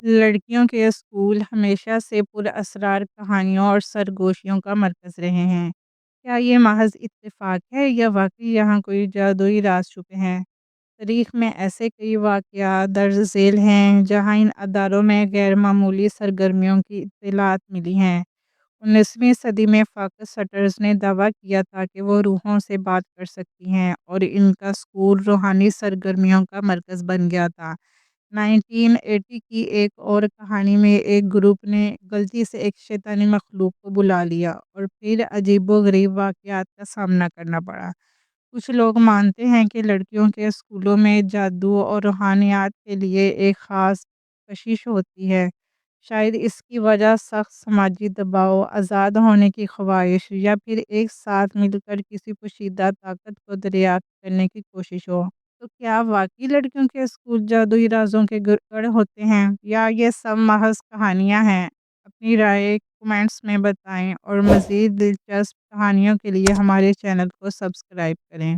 لڑکیوں کے اسکول ہمیشہ سے پراسرار کہانیوں اور سرگوشیوں کا مرکز رہے ہیں۔ کیا یہ محض اتفاق ہے یا واقعی یہاں کوئی جادوئی راز چھپے ہیں؟ تاریخ میں ایسے کئی واقعات درج ذیل ہیں جہاں ان اداروں میں غیر معمولی سرگرمیوں کی اطلاعات ملی ہیں۔ 19ویں صدی میں فاکس سٹرز نے دعویٰ کیا تھا کہ وہ روحوں سے بات کر سکتی ہیں اور ان کا اسکول روحانی سرگرمیوں کا مرکز بن گیا تھا۔ 1980 کی ایک اور کہانی میں ایک گروپ نے غلطی سے ایک شیطانی مخلوق کو بلا لیا اور پھر عجیب و غریب واقعات کا سامنا کرنا پڑا۔ کچھ لوگ مانتے ہیں کہ لڑکیوں کے اسکولوں میں جادو اور روحانیات کے لیے ایک خاص کشش ہوتی ہے۔ شاید اس کی وجہ سخت سماجی دباؤ، آزاد ہونے کی خواہش یا پھر ایک ساتھ مل کر کسی پوشیدہ طاقت کو دریافت کرنے کی کوشش ہو۔ تو کیا واقعی لڑکیوں کے اسکول جادوئی رازوں کے گڑھ ہوتے ہیں یا یہ سب محض کہانیاں ہیں؟ اپنی رائے کمنٹس میں بتائیں اور مزید دلچسپ کہانیوں کے لیے ہمارے چینل کو سبسکرائب کریں۔